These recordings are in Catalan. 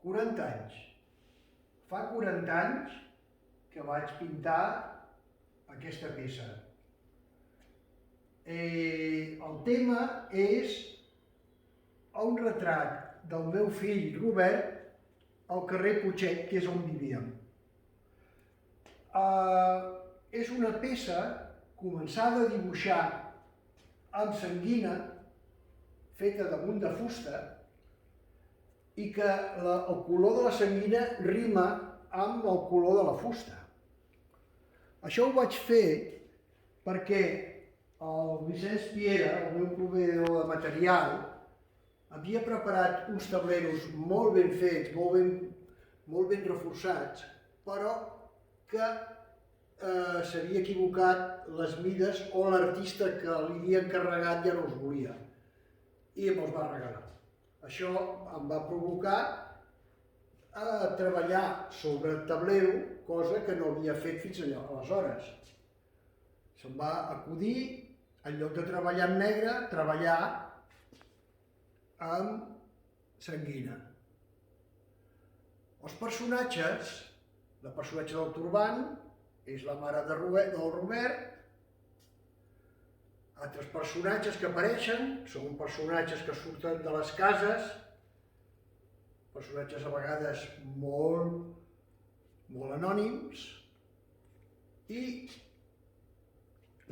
40 anys. Fa 40 anys que vaig pintar aquesta peça. El tema és un retrat del meu fill Robert al carrer Putxet, que és on vivíem. És una peça començada a dibuixar amb sanguina, feta damunt de fusta, i que el color de la sanguina rima amb el color de la fusta. Això ho vaig fer perquè el Vicenç Piera, el meu proveïdor de material, havia preparat uns tableros molt ben fets, molt ben reforçats, però que s'havia equivocat les mides o l'artista que li havia encarregat ja no els volia i me'ls va regalar. Això em va provocar a treballar sobre el tablero, cosa que no havia fet fins aleshores. Se'm va acudir, en lloc de treballar en negre, treballar amb sanguina. Els personatges, la personatge del turbant és la mare del Robert. Altres personatges que apareixen són personatges que surten de les cases, personatges a vegades molt anònims, i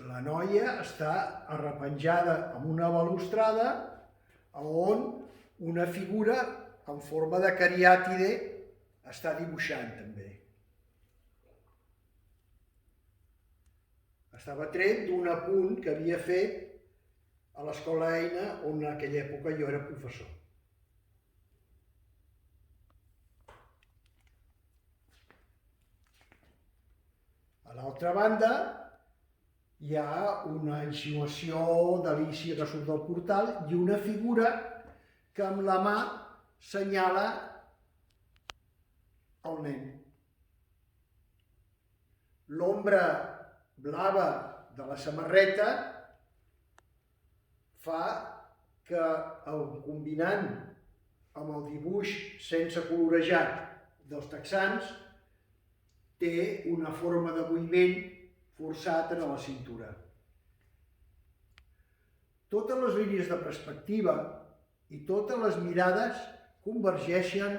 la noia està arrepenjada amb una balustrada on una figura en forma de cariàtide està dibuixant també. Estava tret d'un apunt que havia fet a l'Escola Eina, on en aquella època jo era professor. A l'altra banda hi ha una insinuació d'Alícia que surt del portal i una figura que amb la mà senyala el nen. L'ombra blava de la samarreta fa que, combinant amb el dibuix sense colorejat dels texans, té una forma de moviment forçat en la cintura. Totes les línies de perspectiva i totes les mirades convergeixen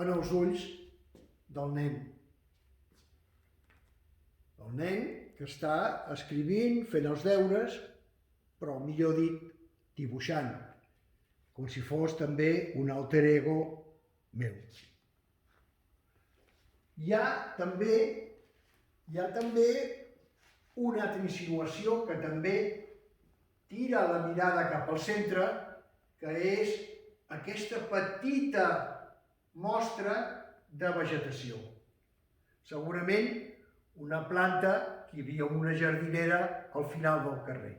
en els ulls del nen. El nen que està escrivint, fent els deures, però millor dit, dibuixant, com si fos també un alter ego meu. Hi ha també una altra insinuació que també tira la mirada cap al centre, que és aquesta petita mostra de vegetació. Segurament una planta que hi havia una jardinera al final del carrer.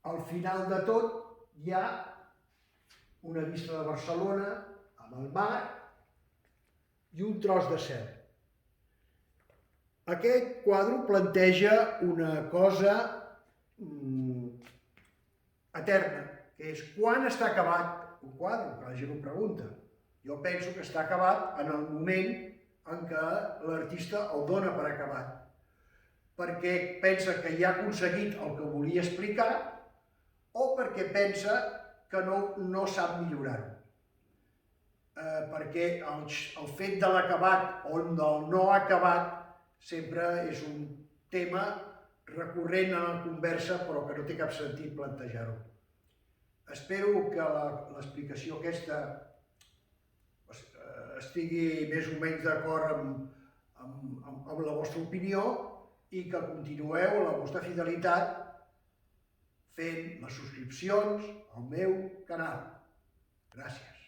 Al final de tot hi ha una vista de Barcelona amb el mar i un tros de cel. Aquest quadre planteja una cosa eterna, que és quan està acabat un quadre, que la gent ho pregunta. Jo penso que està acabat en el moment en què l'artista el dona per acabat, perquè pensa que ja ha aconseguit el que volia explicar o perquè pensa que no sap millorar-ho. Perquè el fet de l'acabat o del no acabat sempre és un tema recurrent en la conversa, però que no té cap sentit plantejar-ho. Espero que l'explicació aquesta estigui més o menys d'acord amb la vostra opinió i que continueu la vostra fidelitat fent les subscripcions al meu canal. Gràcies.